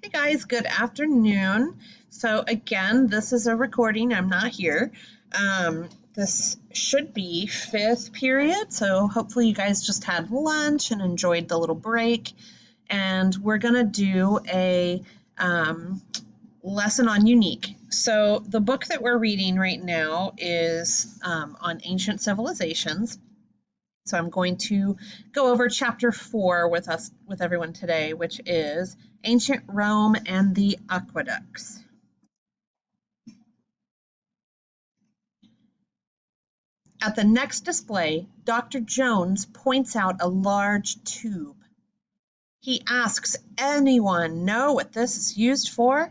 Hey guys, good afternoon. So again, this is a recording. I'm not here. This should be fifth period, so hopefully you guys just had lunch and enjoyed the little break. And we're gonna do a lesson on unique. So the book that we're reading right now is on ancient civilizations. So I'm going to go over chapter 4 with everyone today, which is Ancient Rome and the Aqueducts. At the next display, Dr. Jones points out a large tube. He asks, anyone know what this is used for?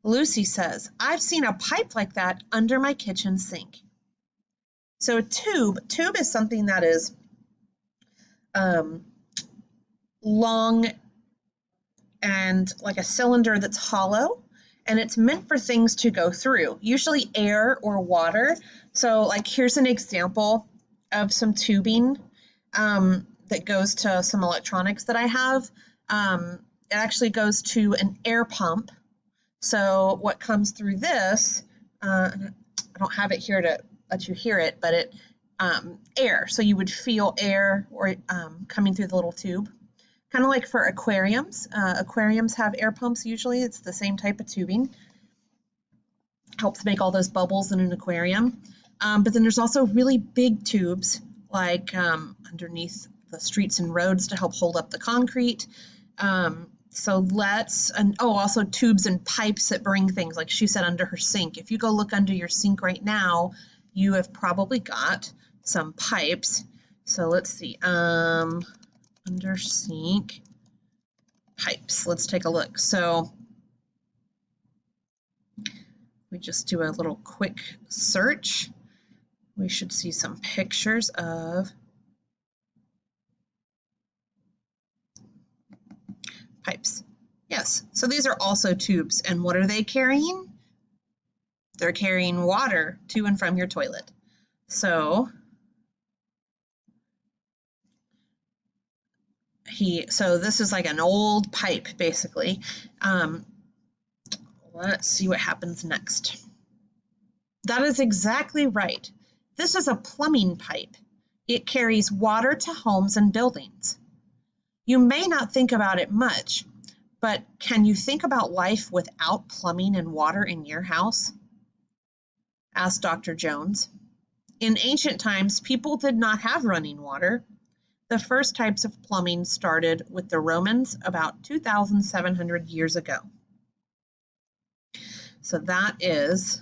Lucy says, I've seen a pipe like that under my kitchen sink. So a tube is something that is long and like a cylinder that's hollow, and it's meant for things to go through, usually air or water. So like here's an example of some tubing that goes to some electronics that I have. It actually goes to an air pump. So what comes through this, I don't have it here to let you hear it, but it air. So you would feel air or coming through the little tube. Kind of like for aquariums. Aquariums have air pumps usually. It's the same type of tubing. Helps make all those bubbles in an aquarium. But then there's also really big tubes like underneath the streets and roads to help hold up the concrete. Also tubes and pipes that bring things, like she said, under her sink. If you go look under your sink right now, you have probably got some pipes. So let's see. Under sink pipes. Let's take a look. So we just do a little quick search. We should see some pictures of pipes. Yes, so these are also tubes. And what are they carrying? They're carrying water to and from your toilet. So this is like an old pipe, basically. Let's see what happens next. That is exactly right. This is a plumbing pipe. It carries water to homes and buildings. You may not think about it much, but can you think about life without plumbing and water in your house? Asked Dr. Jones. In ancient times, people did not have running water. The first types of plumbing started with the Romans about 2,700 years ago. So that is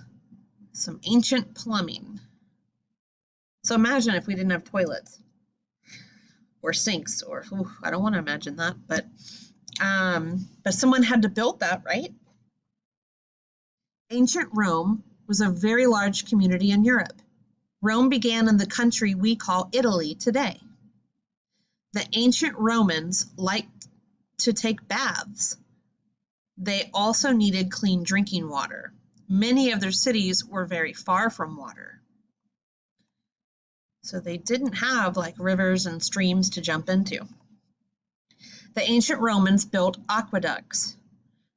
some ancient plumbing. So imagine if we didn't have toilets or sinks, or I don't want to imagine that, but someone had to build that, right? Ancient Rome was a very large community in Europe. Rome began in the country we call Italy today. The ancient Romans liked to take baths. They also needed clean drinking water. Many of their cities were very far from water. So they didn't have like rivers and streams to jump into. The ancient Romans built aqueducts.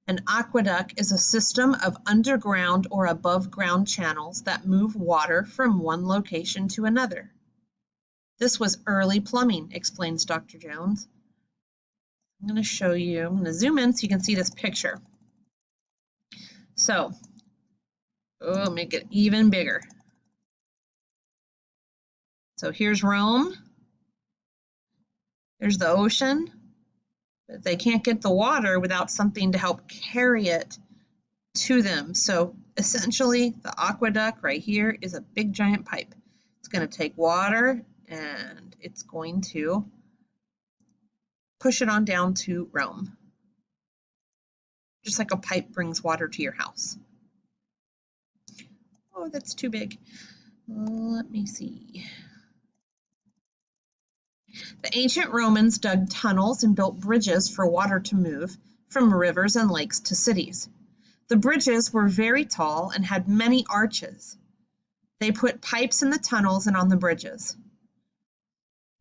An aqueduct is a system of underground or above ground channels that move water from one location to another. This was early plumbing, explains Dr. Jones. I'm going to show you, I'm going to zoom in so you can see this picture. So, make it even bigger. So here's Rome. There's the ocean. But they can't get the water without something to help carry it to them. So essentially, the aqueduct right here is a big giant pipe. It's going to take water and it's going to push it on down to Rome. Just like a pipe brings water to your house. Oh, that's too big. Let me see. The ancient Romans dug tunnels and built bridges for water to move from rivers and lakes to cities. The bridges were very tall and had many arches. They put pipes in the tunnels and on the bridges.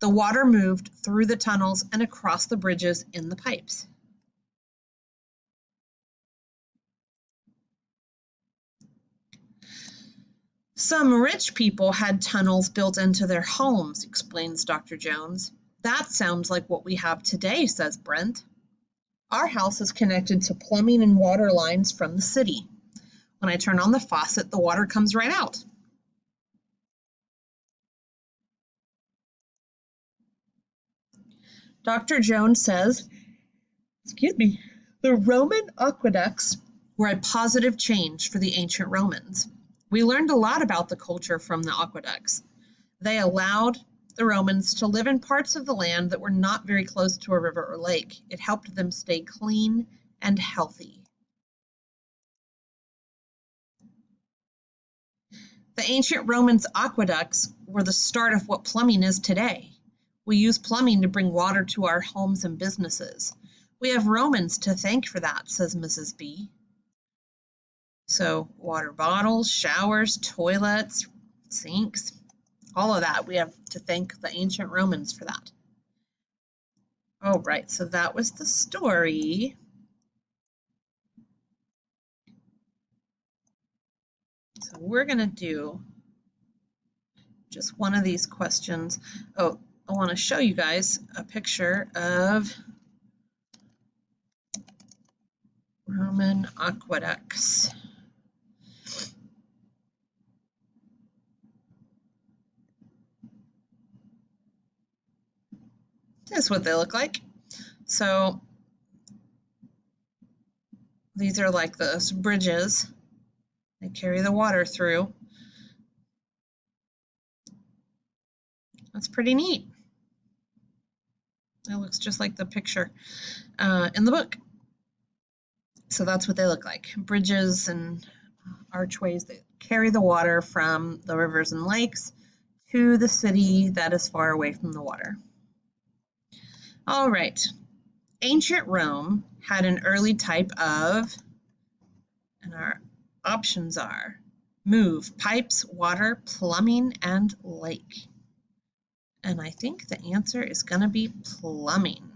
The water moved through the tunnels and across the bridges in the pipes. Some rich people had tunnels built into their homes, explains Dr. Jones. That sounds like what we have today, says Brent. Our house is connected to plumbing and water lines from the city. When I turn on the faucet, the water comes right out. Dr. Jones says, the Roman aqueducts were a positive change for the ancient Romans. We learned a lot about the culture from the aqueducts. They allowed the Romans to live in parts of the land that were not very close to a river or lake. It helped them stay clean and healthy. The ancient Romans' aqueducts were the start of what plumbing is today. We use plumbing to bring water to our homes and businesses. We have Romans to thank for that, says Mrs. B. So water bottles, showers, toilets, sinks, all of that, we have to thank the ancient Romans for that. All right, so that was the story. So we're going to do just one of these questions. Oh, I want to show you guys a picture of Roman aqueducts. This is what they look like. So these are like those bridges. They carry the water through. That's pretty neat. It looks just like the picture in the book. So that's what they look like. Bridges and archways that carry the water from the rivers and lakes to the city that is far away from the water. All right. Ancient Rome had an early type of, and our options are move, pipes, water, plumbing, and lake. And I think the answer is going to be plumbing.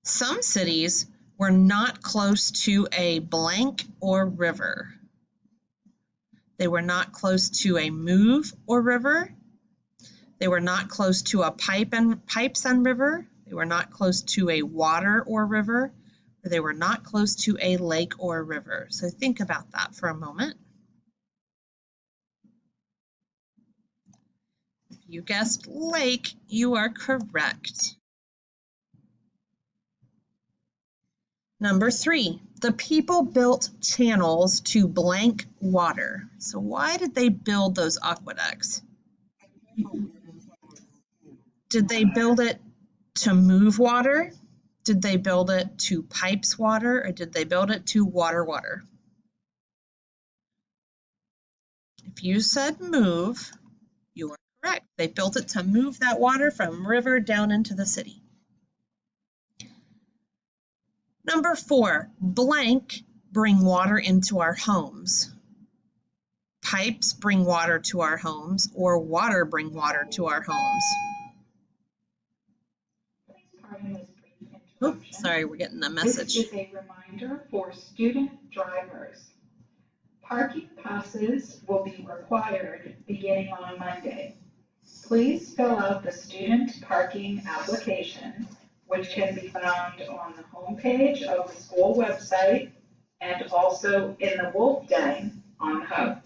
Some cities were not close to a blank or river. They were not close to a move or river. They were not close to a pipes and river. They were not close to a water or river. Or they were not close to a lake or river. So think about that for a moment. If you guessed lake, you are correct. Number 3, the people built channels to blank water. So why did they build those aqueducts? Did they build it to move water? Did they build it to pipes water? Or did they build it to water? If you said move, you are correct. They built it to move that water from river down into the city. Number 4, blank bring water into our homes. Pipes bring water to our homes, or water bring water to our homes. Oh, sorry, we're getting a message. This is a reminder for student drivers. Parking passes will be required beginning on Monday. Please fill out the student parking application, which can be found on the homepage of the school website and also in the Wolf Den on the Hub.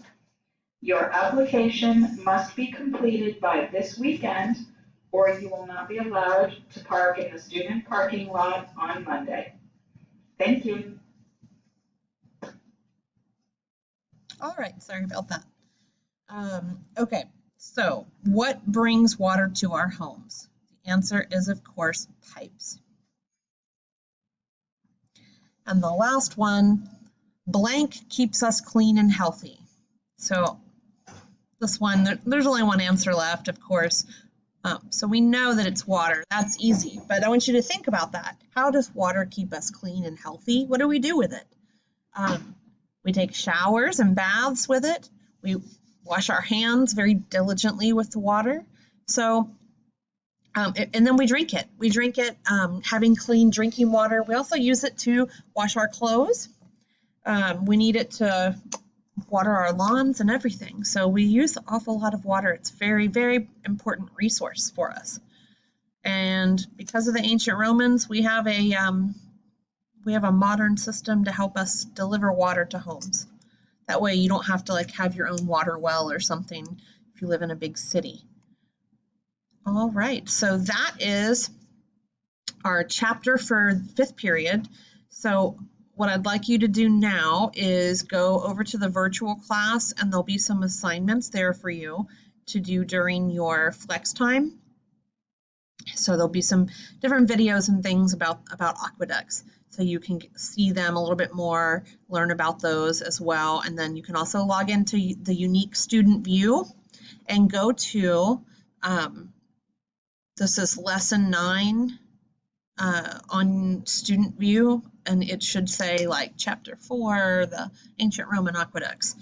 Your application must be completed by this weekend, or you will not be allowed to park in the student parking lot on Monday. Thank you. All right, sorry about that. Okay, so what brings water to our homes? The answer is, of course, pipes. And the last one, blank keeps us clean and healthy. So this one, there's only one answer left, of course. So we know that it's water. That's easy. But I want you to think about that. How does water keep us clean and healthy? What do we do with it? We take showers and baths with it. We wash our hands very diligently with the water. So And then we drink it. We drink it, having clean drinking water. We also use it to wash our clothes. We need it to water our lawns and everything. So we use an awful lot of water. It's a very, very important resource for us. And because of the ancient Romans, we have a modern system to help us deliver water to homes. That way you don't have to like have your own water well or something if you live in a big city. All right, so that is our chapter for 5th period. So what I'd like you to do now is go over to the virtual class, and there'll be some assignments there for you to do during your flex time. So there'll be some different videos and things about aqueducts, so you can see them a little bit more, learn about those as well. And then you can also log into the unique student view and go to this is lesson 9 on student view, and it should say like chapter 4, the ancient Roman aqueducts.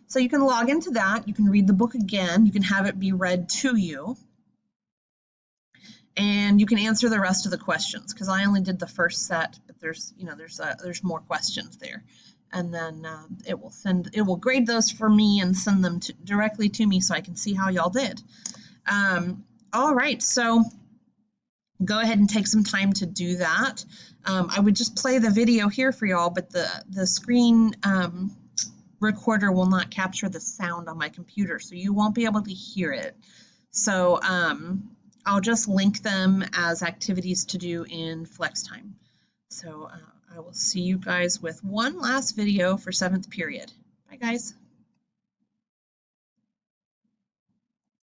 So you can log into that, you can read the book again, you can have it be read to you, and you can answer the rest of the questions, because I only did the first set, but there's more questions there. And then it will grade those for me and send them directly to me so I can see how y'all did. All right, so go ahead and take some time to do that. I would just play the video here for y'all, but the screen recorder will not capture the sound on my computer, so you won't be able to hear it. So I'll just link them as activities to do in flex time. So I will see you guys with one last video for 7th period. Bye, guys.